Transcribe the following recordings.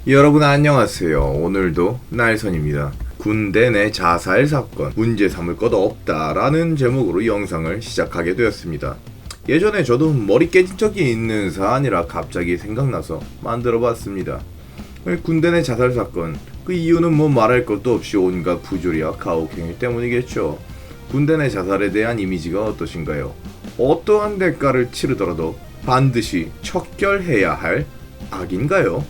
여러분 안녕하세요. 오늘도 날선입니다. 군대 내 자살 사건 문제 삼을 것 없다라는 제목으로 영상을 시작하게 되었습니다. 예전에 저도 머리 깨진 적이 있는 사안이라 갑자기 생각나서 만들어봤습니다. 군대 내 자살 사건, 그 이유는 뭐 말할 것도 없이 온갖 부조리와 가혹행위 때문이겠죠. 군대 내 자살에 대한 이미지가 어떠신가요? 어떠한 대가를 치르더라도 반드시 척결해야 할 악인가요?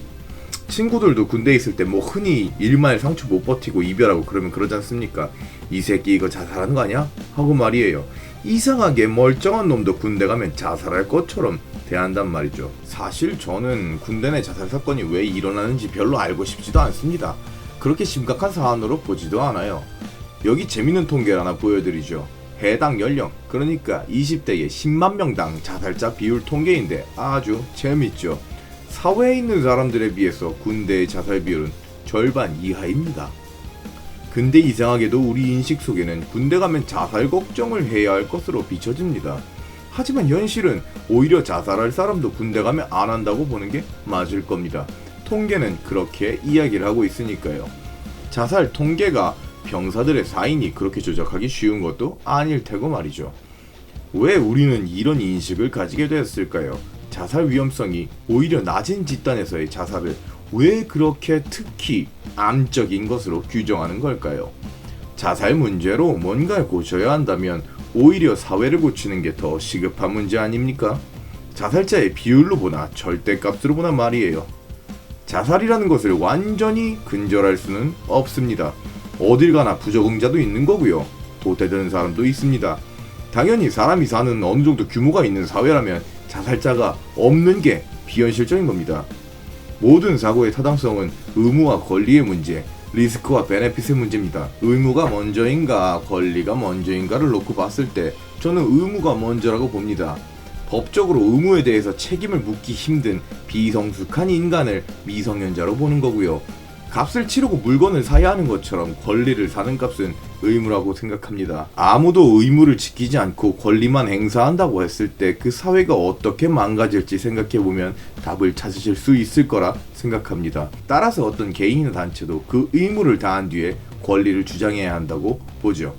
친구들도 군대에 있을 때 뭐 흔히 일말 상처 못 버티고 이별하고 그러면 그러지 않습니까? 이 새끼 이거 자살하는 거 아니야? 하고 말이에요. 이상하게 멀쩡한 놈도 군대 가면 자살할 것처럼 대한단 말이죠. 사실 저는 군대 내 자살 사건이 왜 일어나는지 별로 알고 싶지도 않습니다. 그렇게 심각한 사안으로 보지도 않아요. 여기 재밌는 통계를 하나 보여드리죠. 해당 연령, 그러니까 20대의 10만 명당 자살자 비율 통계인데 아주 재밌죠. 사회에 있는 사람들에 비해서 군대의 자살 비율은 절반 이하입니다. 근데 이상하게도 우리 인식 속에는 군대 가면 자살 걱정을 해야 할 것으로 비춰집니다. 하지만 현실은 오히려 자살할 사람도 군대 가면 안 한다고 보는 게 맞을 겁니다. 통계는 그렇게 이야기를 하고 있으니까요. 자살 통계가 병사들의 사인이 그렇게 조작하기 쉬운 것도 아닐 테고 말이죠. 왜 우리는 이런 인식을 가지게 되었을까요? 자살 위험성이 오히려 낮은 집단에서의 자살을 왜 그렇게 특히 암적인 것으로 규정하는 걸까요? 자살 문제로 뭔가를 고쳐야 한다면 오히려 사회를 고치는 게 더 시급한 문제 아닙니까? 자살자의 비율로 보나 절대값으로 보나 말이에요. 자살이라는 것을 완전히 근절할 수는 없습니다. 어딜 가나 부적응자도 있는 거고요. 도태되는 사람도 있습니다. 당연히 사람이 사는 어느 정도 규모가 있는 사회라면 자살자가 없는 게 비현실적인 겁니다. 모든 사고의 타당성은 의무와 권리의 문제, 리스크와 베네핏의 문제입니다. 의무가 먼저인가 권리가 먼저인가를 놓고 봤을 때 저는 의무가 먼저라고 봅니다. 법적으로 의무에 대해서 책임을 묻기 힘든 비성숙한 인간을 미성년자로 보는 거고요. 값을 치르고 물건을 사야 하는 것처럼 권리를 사는 값은 의무라고 생각합니다. 아무도 의무를 지키지 않고 권리만 행사한다고 했을 때 그 사회가 어떻게 망가질지 생각해보면 답을 찾으실 수 있을 거라 생각합니다. 따라서 어떤 개인이나 단체도 그 의무를 다한 뒤에 권리를 주장해야 한다고 보죠.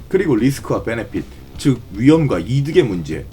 그리고 리스크와 베네핏, 즉 위험과 이득의 문제,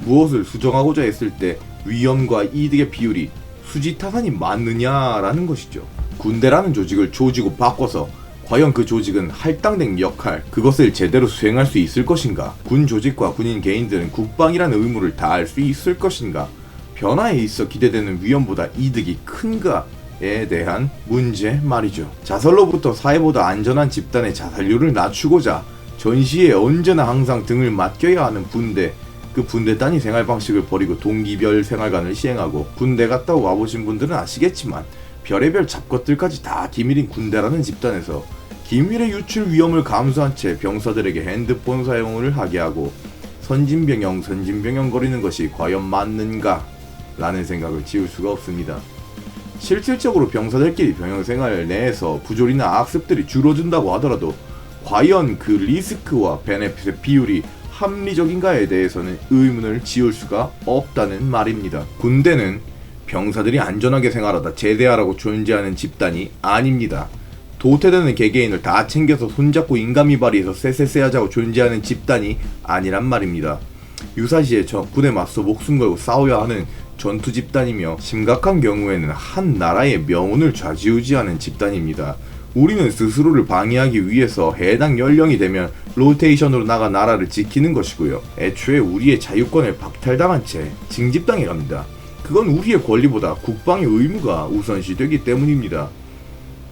무엇을 수정하고자 했을 때 위험과 이득의 비율이 수지타산이 맞느냐라는 것이죠. 군대라는 조직을 조지고 바꿔서 과연 그 조직은 할당된 역할, 그것을 제대로 수행할 수 있을 것인가? 군 조직과 군인 개인들은 국방이라는 의무를 다할 수 있을 것인가? 변화에 있어 기대되는 위험보다 이득이 큰가에 대한 문제 말이죠. 자살로부터 사회보다 안전한 집단의 자살률을 낮추고자 전시에 언제나 항상 등을 맡겨야 하는 부대, 그 분대 단위 생활 방식을 버리고 동기별 생활관을 시행하고, 군대 갔다 와보신 분들은 아시겠지만 별의별 잡것들까지 다 기밀인 군대라는 집단에서 기밀의 유출 위험을 감수한 채 병사들에게 핸드폰 사용을 하게 하고 선진병영 거리는 것이 과연 맞는가? 라는 생각을 지울 수가 없습니다. 실질적으로 병사들끼리 병영생활 내에서 부조리나 악습들이 줄어든다고 하더라도 과연 그 리스크와 베네핏의 비율이 합리적인가에 대해서는 의문을 지울 수가 없다는 말입니다. 군대는 병사들이 안전하게 생활하다 제대하라고 존재하는 집단이 아닙니다. 도태되는 개개인을 다 챙겨서 손잡고 인간미 발휘해서 쎄쎄쎄하자고 존재하는 집단이 아니란 말입니다. 유사시에 적군에 맞서 목숨 걸고 싸워야 하는 전투 집단이며 심각한 경우에는 한 나라의 명운을 좌지우지하는 집단입니다. 우리는 스스로를 방해하기 위해서 해당 연령이 되면 로테이션으로 나가 나라를 지키는 것이고요. 애초에 우리의 자유권을 박탈당한 채 징집당해 갑니다. 그건 우리의 권리보다 국방의 의무가 우선시되기 때문입니다.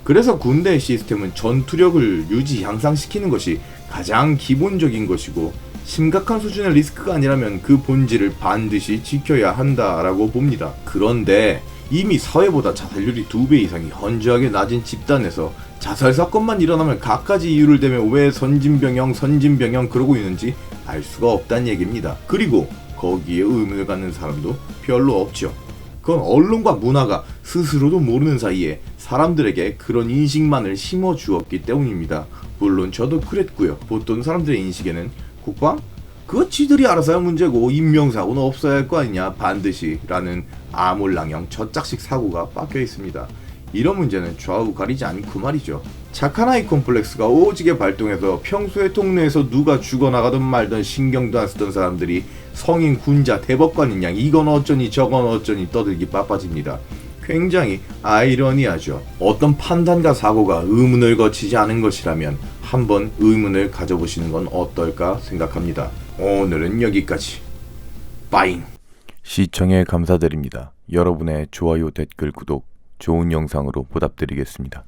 그래서 군대의 시스템은 전투력을 향상시키는 것이 가장 기본적인 것이고, 심각한 수준의 리스크가 아니라면 그 본질을 반드시 지켜야 한다라고 봅니다. 그런데 이미 사회보다 자살률이 2배 이상이 현저하게 낮은 집단에서 자살 사건만 일어나면 갖가지 이유를 대며 왜 선진병영 그러고 있는지 알 수가 없다는 얘기입니다. 그리고 거기에 의문을 갖는 사람도 별로 없죠. 그건 언론과 문화가 스스로도 모르는 사이에 사람들에게 그런 인식만을 심어주었기 때문입니다. 물론 저도 그랬고요. 보통 사람들의 인식에는 국방? 그거 지들이 알아서 할 문제고 인명사고는 없어야 할 거 아니냐 반드시 라는 아몰랑형 저짝식 사고가 박혀 있습니다. 이런 문제는 좌우 가리지 않고 말이죠. 착한 아이 콤플렉스가 오지게 발동해서 평소에 동네에서 누가 죽어나가든 말든 신경도 안 쓰던 사람들이 성인 군자 대법관인 양 이건 어쩌니 저건 어쩌니 떠들기 바빠집니다. 굉장히 아이러니하죠. 어떤 판단과 사고가 의문을 거치지 않은 것이라면 한번 의문을 가져보시는 건 어떨까 생각합니다. 오늘은 여기까지. 빠잉. 시청에 감사드립니다. 여러분의 좋아요, 댓글, 구독, 좋은 영상으로 보답드리겠습니다.